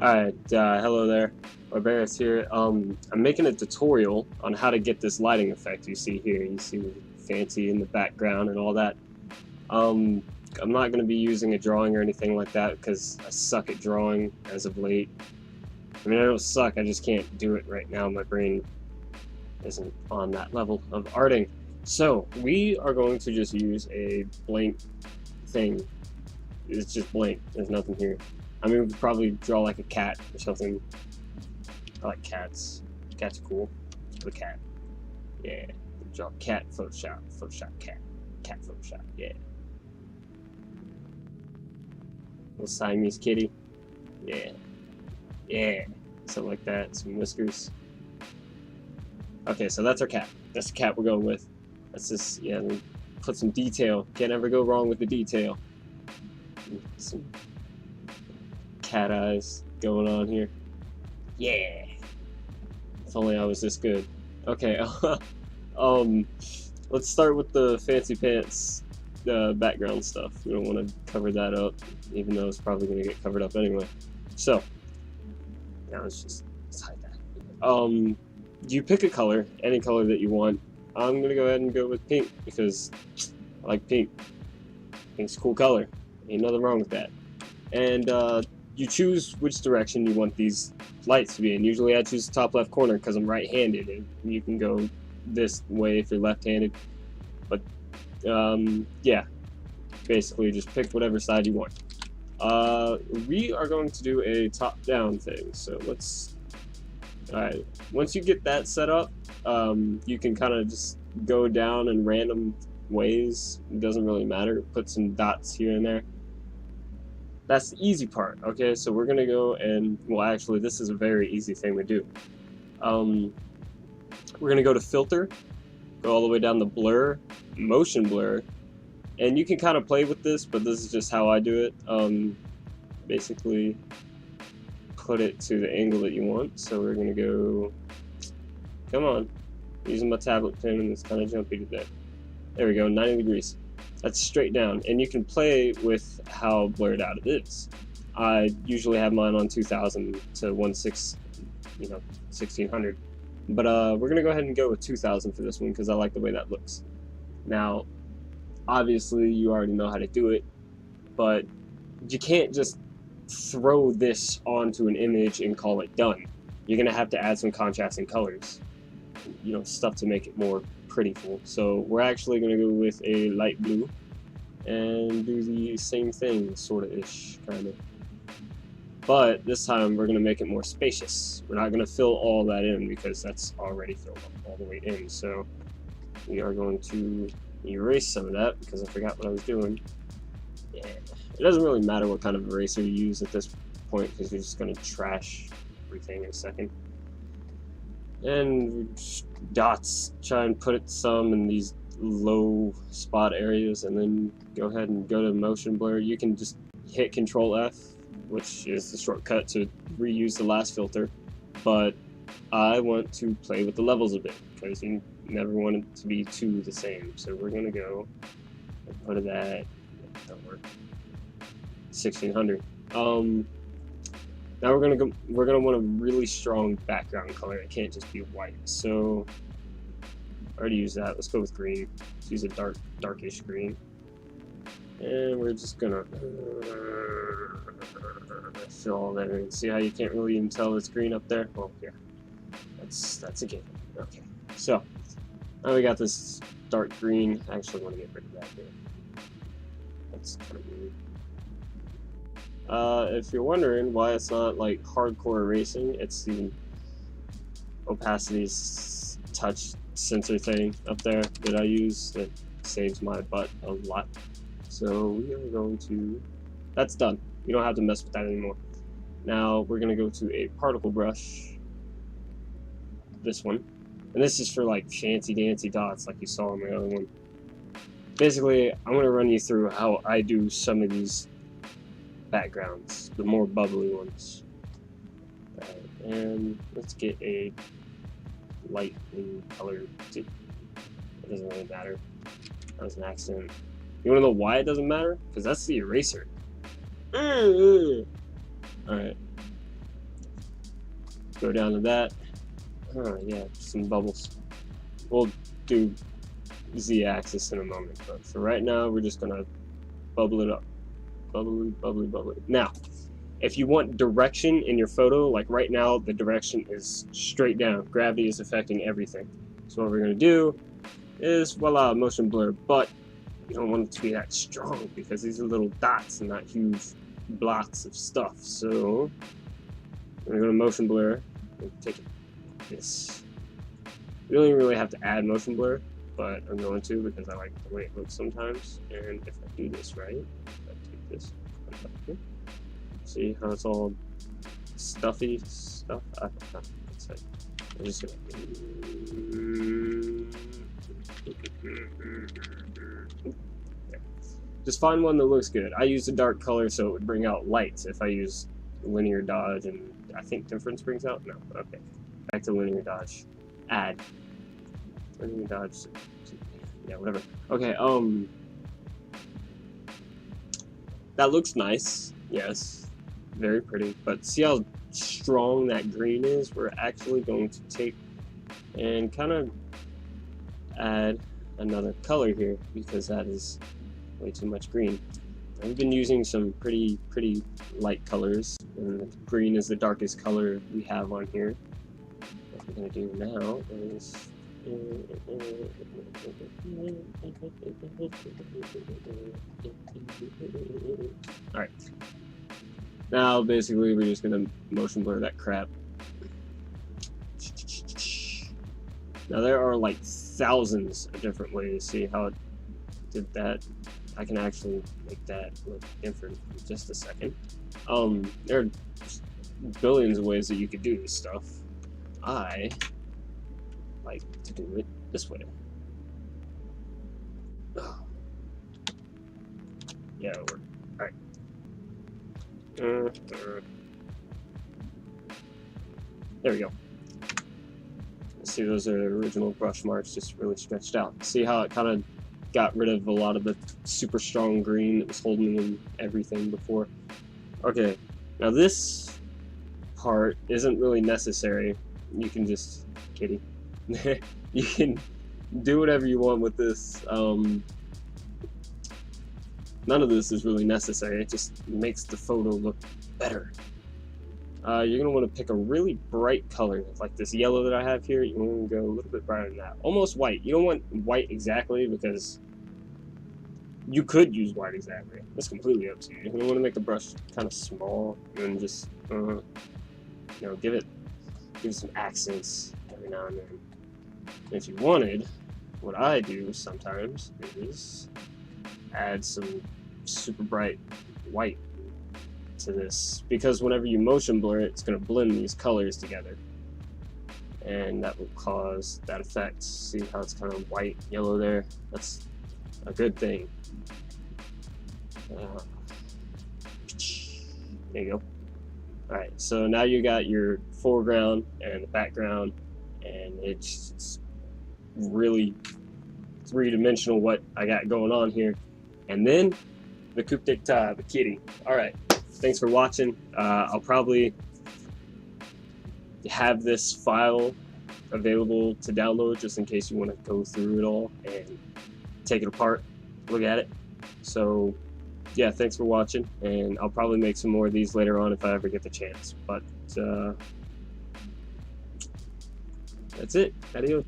Alright, hello there. Marbearis here. I'm making a tutorial on how to get this lighting effect you see here. You see the fancy in the background and all that. I'm not going to be using a drawing or anything like that because I suck at drawing as of late. I mean, I don't suck, I just can't do it right now. My brain isn't on that level of arting. So, we are going to just use a blank thing. It's just blank. There's nothing here. I mean, we could probably draw like a cat or something. I like cats. Cats are cool. The cat. Yeah. Draw cat, Photoshop. Photoshop cat. Cat Photoshop. Yeah. Little Siamese kitty. Yeah. Yeah. Something like that. Some whiskers. Okay, so that's our cat. That's the cat we're going with. Let's just, yeah, put some detail. Can't ever go wrong with the detail. Some cat eyes going on here. Yeah. If only I was this good. Okay. Let's start with the fancy pants background stuff. We don't want to cover that up, even though it's probably going to get covered up anyway. So now let's hide that. You pick a color, any color that you want. I'm gonna go ahead and go with pink because I like pink. Pink's a cool color. Ain't nothing wrong with that. And you choose which direction you want these lights to be in. Usually I choose the top left corner because I'm right-handed, and you can go this way if you're left-handed. But yeah, basically just pick whatever side you want. We are going to do a top-down thing, so let's... Alright, once you get that set up, you can kind of just go down in random ways. It doesn't really matter. Put some dots here and there. That's the easy part, okay? So we're gonna go and, well, actually, this is a very easy thing to do. We're gonna go to filter, go all the way down to blur, motion blur, and you can kind of play with this, but this is just how I do it. Basically, put it to the angle that you want. So we're gonna go, come on, using my tablet pen, and it's kind of jumpy today. There we go, 90 degrees. That's straight down, and you can play with how blurred out it is. I usually have mine on 2000 to 1600, but we're gonna go ahead and go with 2000 for this one because I like the way that looks. Now, obviously, you already know how to do it, but you can't just throw this onto an image and call it done. You're gonna have to add some contrasting colors, stuff to make it more prettyful. So we're actually going to go with a light blue and do the same thing, sort of ish, kind of. But this time we're going to make it more spacious. We're not going to fill all that in because that's already filled up all the way in. So we are going to erase some of that because I forgot what I was doing. Yeah, it doesn't really matter what kind of eraser you use at this point because you're just going to trash everything in a second. And dots, try and put some in these low spot areas, and then go ahead and go to motion blur. You can just hit Control F, which is the shortcut to reuse the last filter, but I want to play with the levels a bit because you never want it to be too the same. So we're gonna go and put it at 1600. Now we're gonna want a really strong background color. It can't just be white. So I already used that. Let's go with green. Let's use a darkish green. And we're just gonna fill all that in. See how you can't really even tell it's green up there? Well, yeah. That's a given. Okay. So now we got this dark green. I actually want to get rid of that here. That's kind of weird. If you're wondering why it's not like hardcore erasing, it's the opacity touch sensor thing up there that I use that saves my butt a lot. So we are going to, that's done. You don't have to mess with that anymore. Now we're going to go to a particle brush, this one, and this is for like fancy dancy dots like you saw in my other one. Basically, I'm going to run you through how I do some of these backgrounds, the more bubbly ones. And let's get a light blue color too. It doesn't really matter. That was an accident. You wanna know why it doesn't matter? Because that's the eraser. Alright. go down to that. Yeah, some bubbles. We'll do Z-axis in a moment, but for right now, we're just gonna bubble it up. Bubbly, bubbly, bubbly. Now, if you want direction in your photo, like right now, the direction is straight down. Gravity is affecting everything. So what we're gonna do is, voila, motion blur, but you don't want it to be that strong because these are little dots and not huge blocks of stuff. So we're gonna motion blur and take this. You don't even really have to add motion blur, but I'm going to because I like the way it looks sometimes. And if I do this right, I take this, put it up here. See how it's all stuffy stuff? I'm just gonna. Just find one that looks good. I use a dark color so it would bring out lights if I use linear dodge, and I think difference brings out? No, okay. Back to linear dodge. Add. Linear dodge. Yeah, whatever. Okay, that looks nice, yes. Very pretty, but see how strong that green is? We're actually going to take and kind of add another color here because that is way too much green. I've been using some pretty light colors, and green is the darkest color we have on here. What we're going to do now is alright. Now, basically, we're just going to motion blur that crap. Now, there are like thousands of different ways. See how it did that? I can actually make that look different in just a second. There are billions of ways that you could do this stuff. I like to do it this way. Yeah, it'll work. Alright. There we go. See, those are the original brush marks, just really stretched out. See how it kind of got rid of a lot of the super strong green that was holding in everything before. Okay, now this part isn't really necessary. You can just, kitty, you can do whatever you want with this. None of this is really necessary. It just makes the photo look better. You're going to want to pick a really bright color, like this yellow that I have here. You want to go a little bit brighter than that. Almost white. You don't want white exactly because you could use white exactly. It's completely up to you. You want to make the brush kind of small and just, you know, give it some accents every now and then. And if you wanted, what I do sometimes is add some super bright white to this, because whenever you motion blur it, it's going to blend these colors together, and that will cause that effect. See how it's kind of white, yellow there? That's a good thing. There you go. Alright, so now you got your foreground and the background, and it's really three-dimensional what I got going on here. And then the coup d'etat, the kitty. Alright, thanks for watching. I'll probably have this file available to download just in case you want to go through it all and take it apart, look at it. So yeah, thanks for watching, and I'll probably make some more of these later on if I ever get the chance. But that's it. Adios.